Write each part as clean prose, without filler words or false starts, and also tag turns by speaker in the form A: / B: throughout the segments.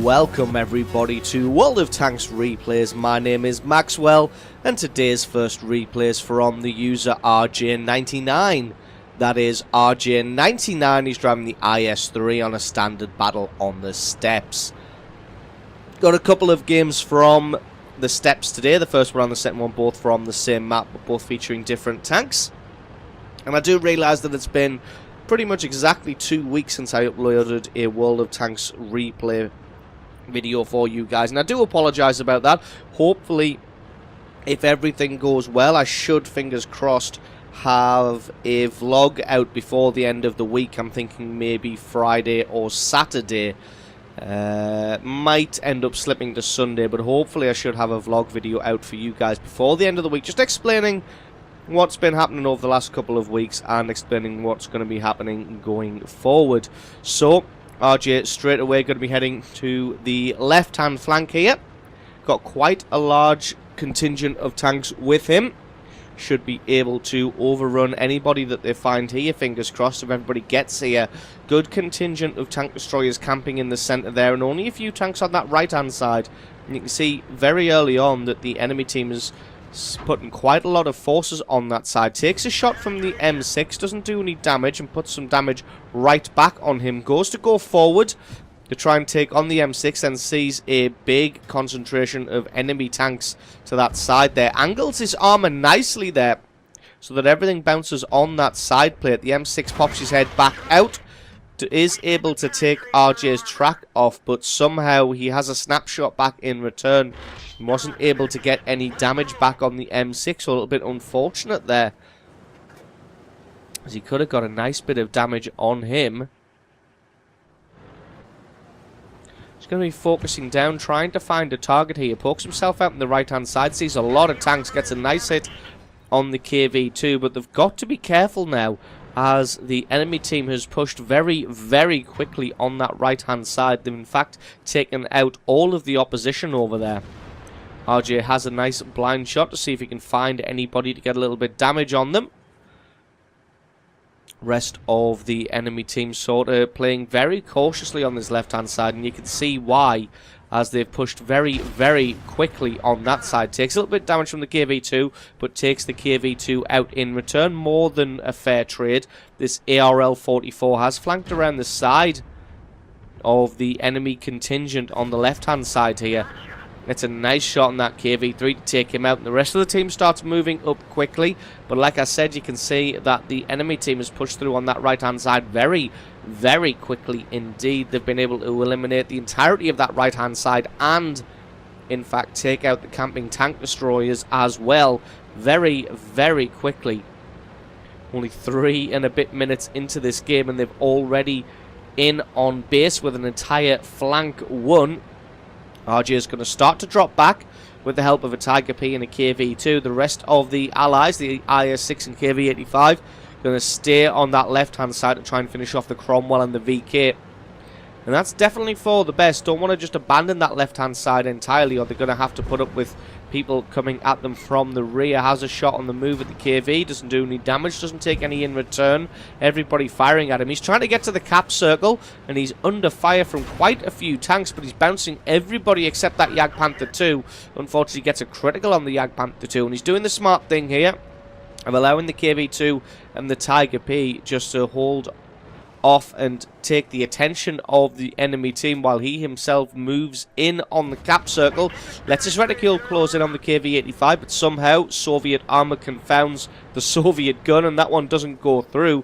A: Welcome everybody to World of Tanks Replays. My name is Maxwell and today's first replay is from the user RJ99. That is RJ99, he's driving the IS-3 on a standard battle on the steppes. Got a couple of games from the steppes today, the first one and the second one both from the same map but both featuring different tanks. And I do realise that it's been pretty much exactly 2 weeks since I uploaded a World of Tanks replay video for you guys, and I do apologise about that. Hopefully, if everything goes well, I should, fingers crossed, have a vlog out before the end of the week. I'm thinking maybe Friday or Saturday. Might end up slipping to Sunday, but hopefully I should have a vlog video out for you guys before the end of the week, just explaining what's been happening over the last couple of weeks and explaining what's going to be happening going forward. So RJ straight away going to be heading to the left hand flank here. Got quite a large contingent of tanks with him. Should be able to overrun anybody that they find here, fingers crossed, if everybody gets here. Good contingent of tank destroyers camping in the centre there, and only a few tanks on that right hand side. And you can see very early on that the enemy team is putting quite a lot of forces on that side. Takes a shot from the M6, doesn't do any damage, and puts some damage right back on him. Goes to go forward to try and take on the M6, and sees a big concentration of enemy tanks to that side there. Angles his armor nicely there so that everything bounces on that side plate. The M6 pops his head back out, is able to take RJ's track off, but somehow he has a snapshot back in return and wasn't able to get any damage back on the M6. A little bit unfortunate there, as he could have got a nice bit of damage on him. He's going to be focusing down, trying to find a target here. Pokes himself out on the right hand side, sees a lot of tanks, gets a nice hit on the KV2, but they've got to be careful now, as the enemy team has pushed very, very quickly on that right-hand side. They've, in fact, taken out all of the opposition over there. RJ has a nice blind shot to see if he can find anybody to get a little bit damage on them. Rest of the enemy team sort of playing very cautiously on this left-hand side, and you can see why, as they've pushed very, very quickly on that side. Takes a little bit of damage from the KV2, but takes the KV2 out in return. More than a fair trade. This ARL-44 has flanked around the side of the enemy contingent on the left-hand side here. It's a nice shot on that KV3 to take him out, and the rest of the team starts moving up quickly. But like I said, you can see that the enemy team has pushed through on that right-hand side very, very quickly indeed. They've been able to eliminate the entirety of that right-hand side and, in fact, take out the camping tank destroyers as well very, very quickly. Only 3 and a bit minutes into this game, and they've already in on base with an entire flank won. RJ is going to start to drop back with the help of a Tiger P and a KV2. The rest of the allies, the IS-6 and KV-85, going to stay on that left-hand side to try and finish off the Cromwell and the VK. And that's definitely for the best. Don't want to just abandon that left-hand side entirely, or they're going to have to put up with people coming at them from the rear. Has a shot on the move at the KV, doesn't do any damage, doesn't take any in return. Everybody firing at him. He's trying to get to the cap circle, and he's under fire from quite a few tanks, but he's bouncing everybody except that Jagdpanther 2. Unfortunately, gets a critical on the Jagdpanther 2, and he's doing the smart thing here of allowing the KV2 and the Tiger P just to hold off and take the attention of the enemy team while he himself moves in on the cap circle. Lets his reticule close in on the KV-85, but somehow Soviet armor confounds the Soviet gun, and that one doesn't go through.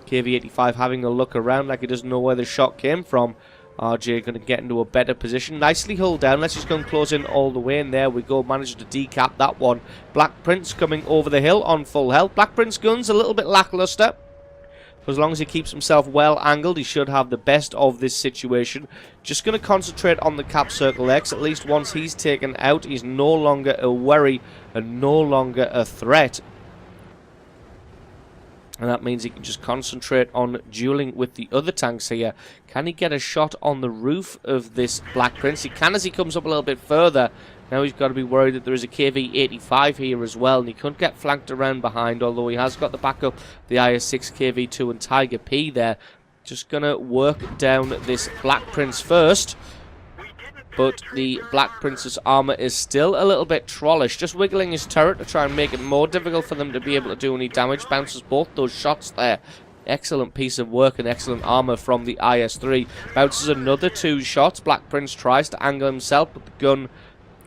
A: KV-85 having a look around like he doesn't know where the shot came from. RJ going to get into a better position. Nicely hulled down. Let's just go and close in all the way, and there we go. Managed to decap that one. Black Prince coming over the hill on full health. Black Prince guns a little bit lackluster. As long as he keeps himself well angled, he should have the best of this situation. Just going to concentrate on the cap circle X. At least once he's taken out, he's no longer a worry and no longer a threat. And that means he can just concentrate on dueling with the other tanks here. Can he get a shot on the roof of this Black Prince? He can as he comes up a little bit further. Now he's got to be worried that there is a KV-85 here as well, and he couldn't get flanked around behind, although he has got the backup, the IS-6, KV-2 and Tiger P there. Just going to work down this Black Prince first. but the Black Prince's armor is still a little bit trollish, just wiggling his turret to try and make it more difficult for them to be able to do any damage. Bounces both those shots there. Excellent piece of work and excellent armor from the IS-3. Bounces another 2 shots. Black Prince tries to angle himself, but the gun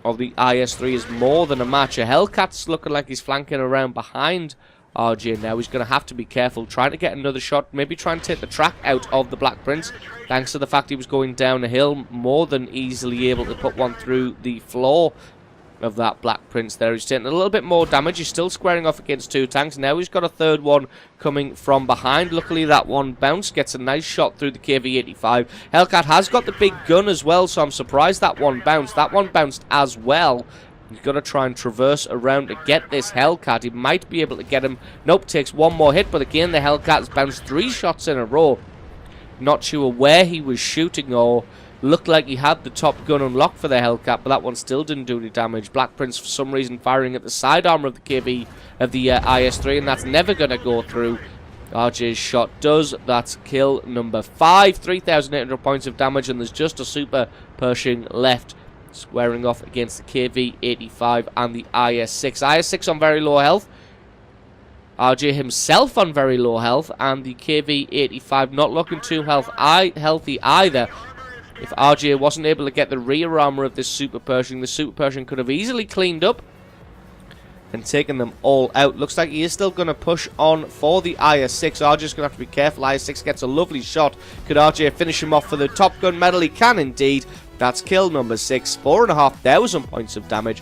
A: of the IS-3 is more than a match. A Hellcat's looking like he's flanking around behind RJ now. He's going to have to be careful, trying to get another shot, maybe try and take the track out of the Black Prince, thanks to the fact he was going down a hill, more than easily able to put one through the floor of that Black Prince there. He's taking a little bit more damage. He's still squaring off against 2 tanks. Now he's got a third one coming from behind. Luckily that one bounced, gets a nice shot through the KV-85. Hellcat has got the big gun as well, so I'm surprised that one bounced. That one bounced as well. He's got to try and traverse around to get this Hellcat. He might be able to get him. Nope, takes one more hit, but again the Hellcat has bounced 3 shots in a row. Not sure where he was shooting, or looked like he had the top gun unlocked for the Hellcat, but that one still didn't do any damage. Black Prince for some reason firing at the side armor of the KV of the IS-3, and that's never going to go through. RJ's shot does. That's kill number 5. 3,800 points of damage, and there's just a Super Pershing left, squaring off against the KV-85 and the IS-6. IS-6 on very low health. RJ himself on very low health, and the KV-85 not looking too healthy either. If RJ wasn't able to get the rear armor of this Super Pershing, the Super Pershing could have easily cleaned up and taken them all out. Looks like he is still going to push on for the IS-6. RJ's going to have to be careful. IS-6 gets a lovely shot. Could RJ finish him off for the Top Gun medal? He can indeed. That's kill number 6. 4,500 points of damage,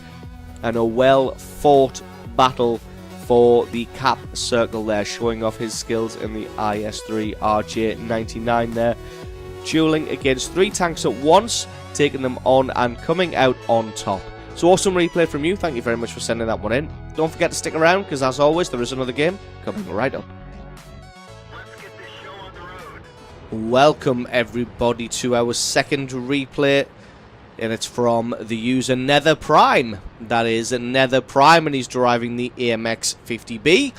A: and a well-fought battle for the cap circle there, showing off his skills in the IS-3. RJ99 there, dueling against 3 tanks at once, taking them on and coming out on top. So awesome replay from you. Thank you very much for sending that one in. Don't forget to stick around, because as always there is another game coming right up.
B: Let's get this show on the road.
A: Welcome everybody to our second replay, and it's from the user Nether Prime. That is Nether Prime, and he's driving the AMX 50B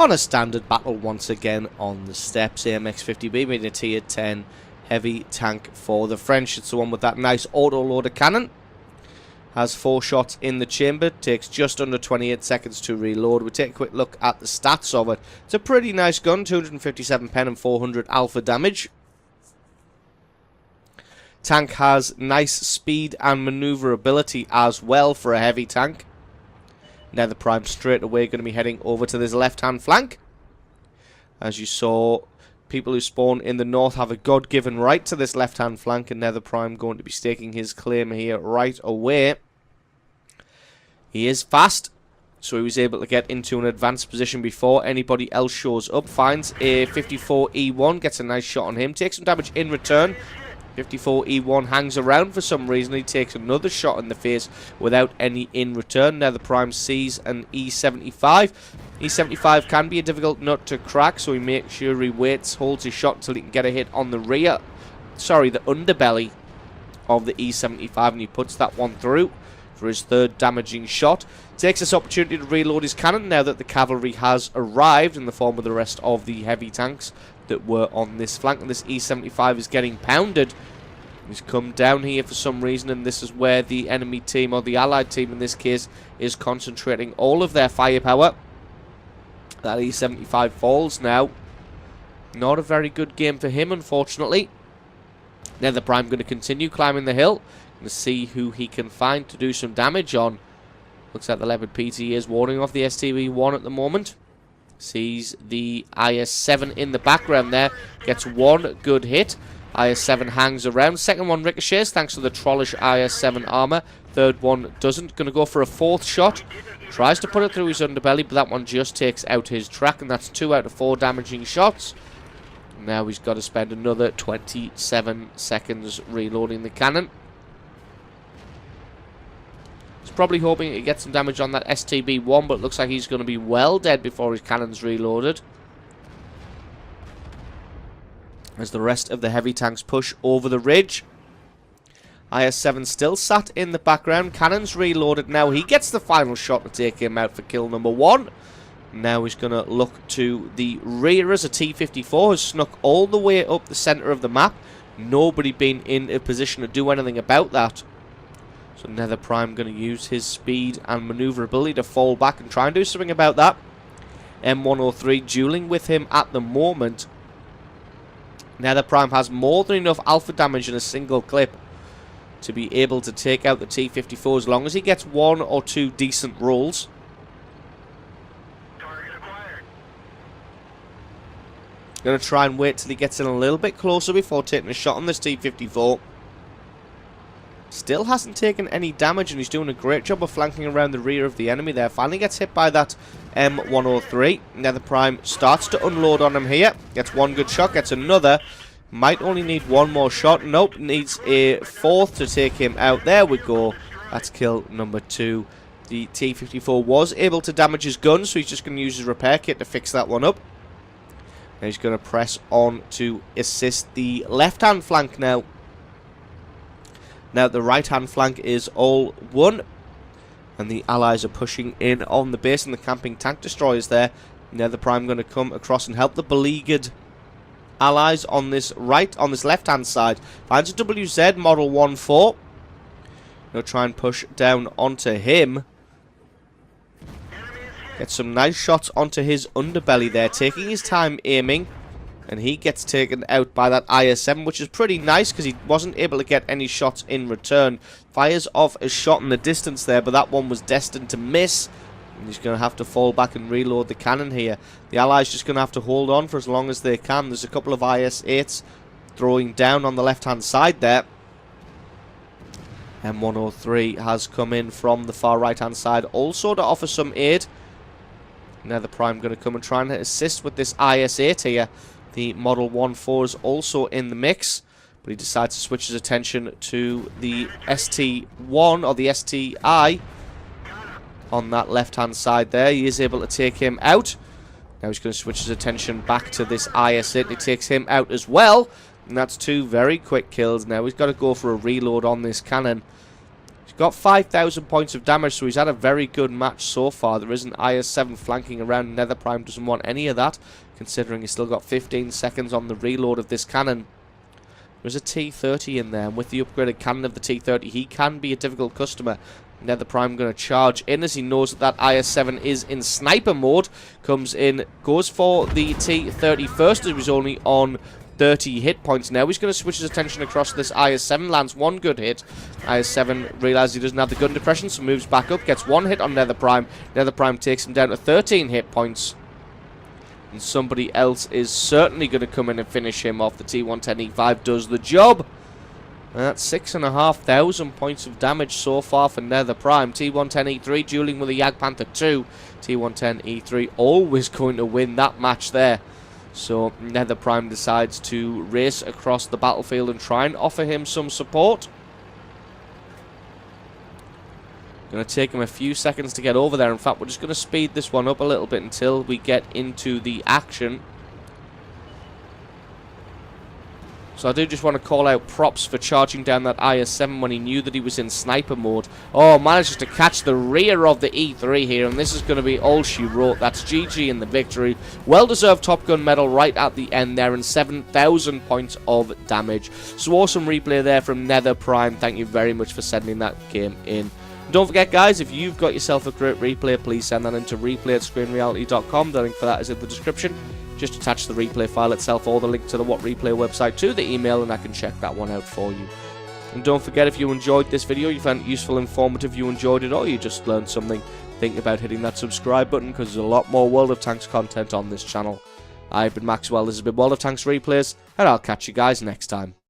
A: on a standard battle once again on the steps. AMX 50B being a tier 10 heavy tank for the French. It's the one with that nice auto-loader cannon. Has 4 shots in the chamber. Takes just under 28 seconds to reload. We take a quick look at the stats of it. It's a pretty nice gun. 257 pen and 400 alpha damage. Tank has nice speed and maneuverability as well for a heavy tank. Nether Prime straight away going to be heading over to this left-hand flank. As you saw, people who spawn in the north have a God-given right to this left-hand flank, and Nether Prime going to be staking his claim here right away. He is fast, so he was able to get into an advanced position before anybody else shows up. Finds a 54E1, gets a nice shot on him, takes some damage in return. 54E1 hangs around for some reason. He takes another shot in the face without any in return. Now the Prime sees an E75. E75 can be a difficult nut to crack, so he makes sure he waits, holds his shot until he can get a hit on the rear, sorry, the underbelly of the E75, and he puts that one through for his 3rd damaging shot. Takes this opportunity to reload his cannon now that the cavalry has arrived in the form of the rest of the heavy tanks that were on this flank, and this E75 is getting pounded. He's come down here for some reason, and this is where the enemy team, or the allied team in this case, is concentrating all of their firepower. That E75 falls now. Not a very good game for him, unfortunately. Nether Prime going to continue climbing the hill and see who he can find to do some damage on. Looks like the Leopard PT is warding off the STB-1 at the moment. Sees the IS-7 in the background there. Gets one good hit. IS-7 hangs around. Second one ricochets thanks to the trollish IS-7 armor. Third one doesn't. Going to go for a 4th shot. Tries to put it through his underbelly, but that one just takes out his track, and that's 2 out of 4 damaging shots. Now he's got to spend another 27 seconds reloading the cannon. He's probably hoping to get some damage on that STB-1, but it looks like he's going to be well dead before his cannon's reloaded. As the rest of the heavy tanks push over the ridge. IS-7 still sat in the background. Cannon's reloaded now. He gets the final shot to take him out for kill number 1. Now he's going to look to the rear as a T-54 has snuck all the way up the centre of the map. Nobody been in a position to do anything about that. So Nether Prime going to use his speed and maneuverability to fall back and try and do something about that. M103 dueling with him at the moment. Nether Prime has more than enough alpha damage in a single clip to be able to take out the T-54 as long as he gets 1 or 2 decent rolls.
B: Target acquired.
A: Going to try and wait till he gets in a little bit closer before taking a shot on this T-54. Still hasn't taken any damage, and he's doing a great job of flanking around the rear of the enemy there. Finally gets hit by that M103. Nether Prime starts to unload on him here. Gets 1 good shot, gets another. Might only need 1 more shot. Nope, needs a 4th to take him out. There we go. That's kill number 2. The T-54 was able to damage his gun, so he's just going to use his repair kit to fix that one up. And he's going to press on to assist the left-hand flank now. Now the right-hand flank is all won, and the allies are pushing in on the base, and the camping tank destroyers there. Nether Prime going to come across and help the beleaguered allies on this left-hand side. Finds a WZ Model 1-4. Going to try and push down onto him. Gets some nice shots onto his underbelly there, taking his time aiming. And he gets taken out by that IS-7, which is pretty nice because he wasn't able to get any shots in return. Fires off a shot in the distance there, but that one was destined to miss. And he's going to have to fall back and reload the cannon here. The Allies just going to have to hold on for as long as they can. There's a couple of IS-8s throwing down on the left-hand side there. M103 has come in from the far right-hand side also to offer some aid. Nether Prime going to come and try and assist with this IS-8 here. The Model 1-4 is also in the mix, but he decides to switch his attention to the ST1 or the STI on that left-hand side there. He is able to take him out. Now he's going to switch his attention back to this IS-8. He takes him out as well, and that's 2 very quick kills. Now he's got to go for a reload on this cannon. He's got 5,000 points of damage, so he's had a very good match so far. There is an IS-7 flanking around. Nether Prime doesn't want any of that, considering he's still got 15 seconds on the reload of this cannon. There's a T-30 in there, and with the upgraded cannon of the T-30, he can be a difficult customer. Nether Prime going to charge in as he knows that that IS-7 is in sniper mode. Comes in, goes for the T-30 first, as he was only on 30 hit points. Now he's going to switch his attention across this IS-7, lands 1 good hit. IS-7 realizes he doesn't have the gun depression, so moves back up, gets 1 hit on Nether Prime. Nether Prime takes him down to 13 hit points. And somebody else is certainly going to come in and finish him off. The T-110E5 does the job. And that's 6,500 points of damage so far for Nether Prime. T-110E3 dueling with a Jagdpanther 2. T-110E3 always going to win that match there. So Nether Prime decides to race across the battlefield and try and offer him some support. Going to take him a few seconds to get over there. In fact, we're just going to speed this one up a little bit until we get into the action. So I do just want to call out props for charging down that IS-7 when he knew that he was in sniper mode. Oh, manages to catch the rear of the E3 here, and this is going to be all she wrote. That's GG in the victory. Well-deserved Top Gun medal right at the end there, and 7,000 points of damage. So awesome replay there from Nether Prime. Thank you very much for sending that game in. Don't forget, guys, if you've got yourself a great replay, please send that into replay@screenreality.com. The link for that is in the description. Just attach the replay file itself or the link to the What Replay website to the email, and I can check that one out for you. And don't forget, if you enjoyed this video, you found it useful, informative, you enjoyed it, or you just learned something, think about hitting that subscribe button, because there's a lot more World of Tanks content on this channel. I've been Maxwell, this has been World of Tanks Replays, and I'll catch you guys next time.